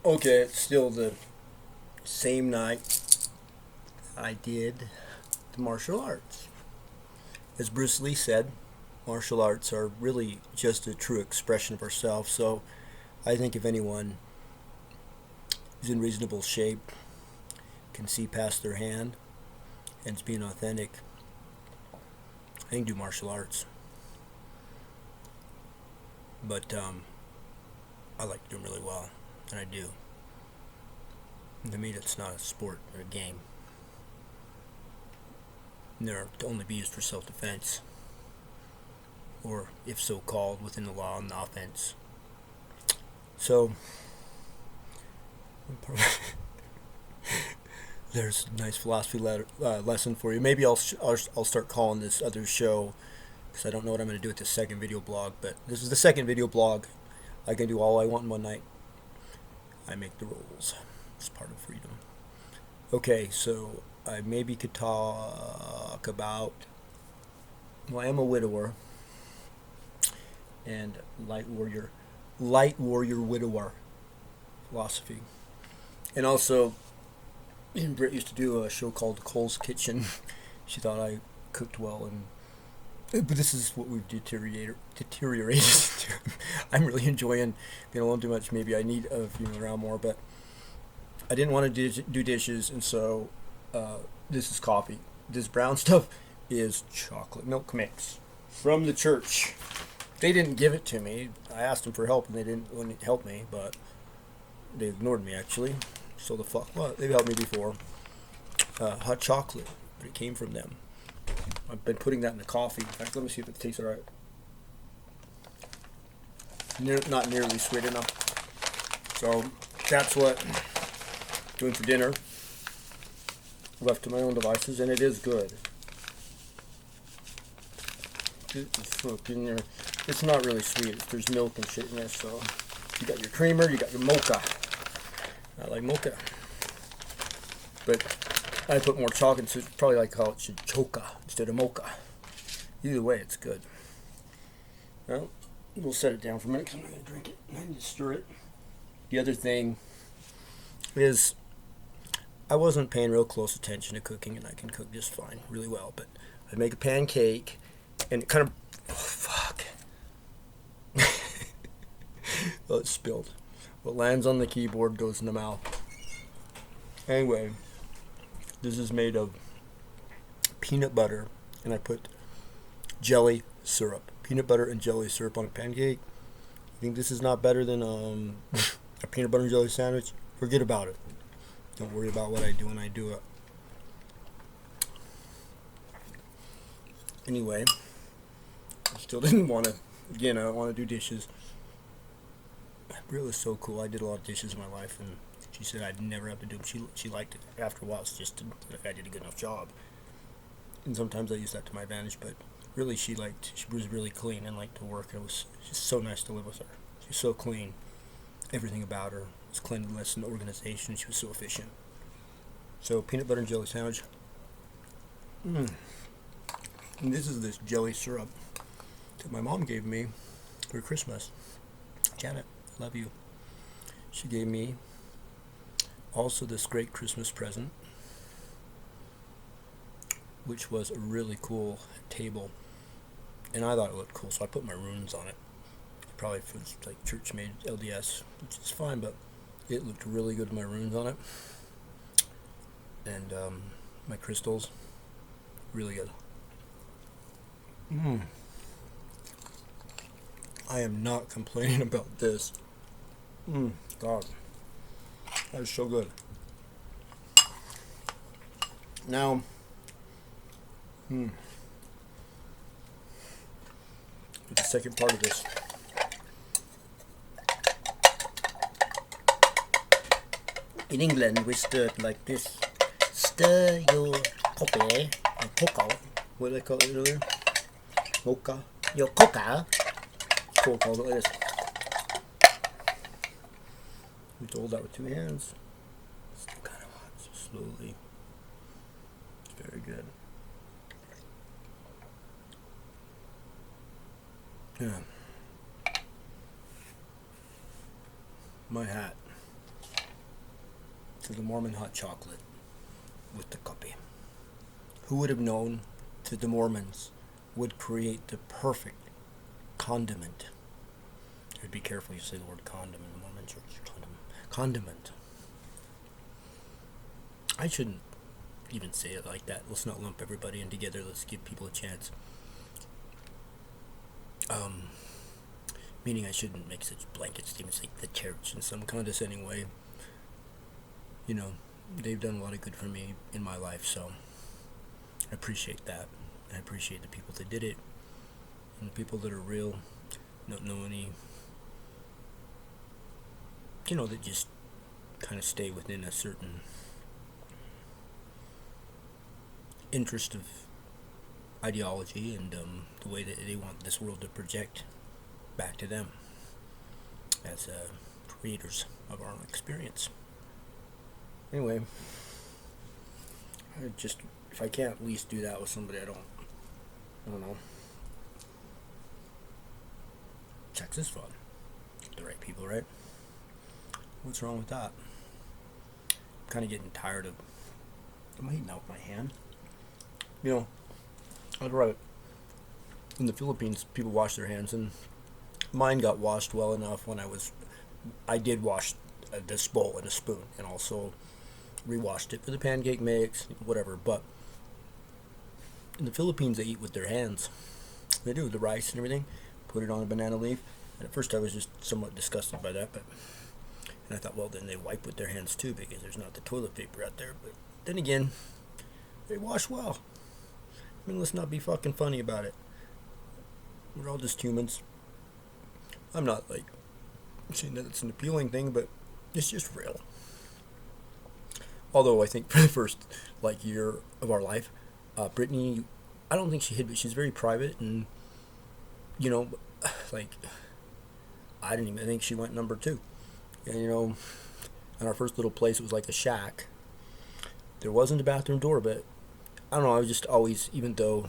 Okay, it's still the same night I did the martial arts. As Bruce Lee said, martial arts are really just a true expression of ourselves. So I think if anyone is in reasonable shape, can see past their hand, and is being authentic, I can do martial arts. But I like doing really well, and I do. And to me, it's not a sport or a game. And they're to only be used for self-defense, or if so called, within the law and the offense. So there's a nice philosophy lesson for you. Maybe I'll start calling this other show, because I don't know what I'm going to do with this second video blog. But this is the second video blog. I can do all I want in one night. I make the rules. It's part of freedom. Okay, so I maybe could talk about. Well, I am a widower and light warrior widower philosophy, and also Britt used to do a show called Cole's Kitchen. She thought I cooked well, but this is what we've deteriorated to. I'm really enjoying being alone too much. Maybe I need being around more, but I didn't want to do dishes, and so this is coffee. This brown stuff is chocolate milk mix from the church. They didn't give it to me. I asked them for help, and they didn't help me, but they ignored me, actually. So the fuck what? They've helped me before. Hot chocolate, but it came from them. I've been putting that in the coffee. In fact, let me see if it tastes alright. Not nearly sweet enough. So that's what I'm doing for dinner. Left to my own devices, and it is good. It's not really sweet. There's milk and shit in there, so you got your creamer, you got your mocha. I like mocha, but I put more chocolate, so it's probably like call it choca instead of mocha. Either way, it's good. Well, we'll set it down for a minute because I'm not going to drink it. I need to stir it. The other thing is I wasn't paying real close attention to cooking, and I can cook just fine, really well, but I make a pancake, and it kind of, oh, fuck. Well, it's spilled. What lands on the keyboard goes in the mouth. Anyway, this is made of peanut butter, and I put jelly syrup. Peanut butter and jelly syrup on a pancake. You think this is not better than a peanut butter and jelly sandwich? Forget about it. Don't worry about what I do when I do it. Anyway, I still didn't want to. Again, I don't want to do dishes. Britt was so cool. I did a lot of dishes in my life, and she said I'd never have to do them. She liked it. After a while, it's just like I did a good enough job. And sometimes I use that to my advantage, but really she was really clean and liked to work. It was just so nice to live with her. She's so clean. Everything about her was cleanliness and organization. She was so efficient. So peanut butter and jelly sandwich. And this is this jelly syrup that my mom gave me for Christmas. Janet, love you. She gave me also this great Christmas present, which was a really cool table, and I thought it looked cool, so I put my runes on it. Probably for like church made LDS, which is fine, but it looked really good with my runes on it, and my crystals, really good. I am not complaining about this. God, that is so good. Now, the second part of this. In England, we stir it like this. Stir your coffee, or cocoa. What did I call it earlier? Mocha. Your cocoa. Cole calls it like this. We hold that with two hands. It's still kind of hot, so slowly. It's very good. Yeah. My hat. to the Mormon hot chocolate with the coffee. Who would have known that the Mormons would create the perfect condiment? Be careful you say the word condom in the Mormon church. Condiment. I shouldn't even say it like that. Let's not lump everybody in together. Let's give people a chance. Meaning I shouldn't make such blanket statements like the church in some condescending way. You know, they've done a lot of good for me in my life, so I appreciate that. I appreciate the people that did it, and the people that are real, don't know any, you know, that just kind of stay within a certain interest of ideology and the way that they want this world to project back to them as creators of our own experience. Anyway, if I can't at least do that with somebody I don't know. Sex is fun. The right people, right? What's wrong with that? I'm kind of getting tired of. Am I eating out with my hand? You know, I was right. In the Philippines, people wash their hands, and mine got washed well enough when I did wash this bowl and a spoon, and also rewashed it for the pancake mix, whatever. But in the Philippines, they eat with their hands. They do the rice and everything. Put it on a banana leaf. And at first, I was just somewhat disgusted by that, and I thought, well, then they wipe with their hands too because there's not the toilet paper out there. But then again, they wash well. I mean, let's not be fucking funny about it. We're all just humans. I'm not like saying that it's an appealing thing, but it's just real. Although I think for the first year of our life, Brittany, I don't think she hid, but she's very private, and you know, I didn't even think she went number 2. And you know, in our first little place, it was like a shack. There wasn't a bathroom door, but I don't know. I was just always, even though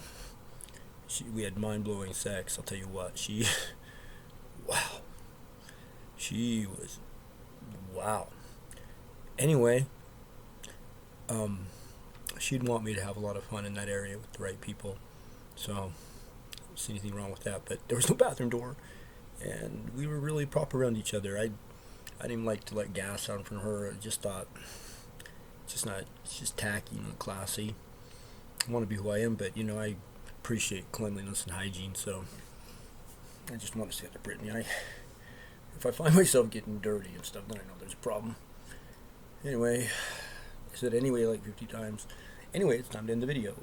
we had mind-blowing sex, I'll tell you what, wow. She was, wow. Anyway, she'd want me to have a lot of fun in that area with the right people. So, I don't see anything wrong with that. But there was no bathroom door, and we were really proper around each other. I didn't even like to let gas on from her. I just thought, it's just tacky and classy. I want to be who I am, but, you know, I appreciate cleanliness and hygiene, so I just want to say to Brittany, if I find myself getting dirty and stuff, then I know there's a problem. Anyway, I said anyway like 50 times. Anyway, it's time to end the video.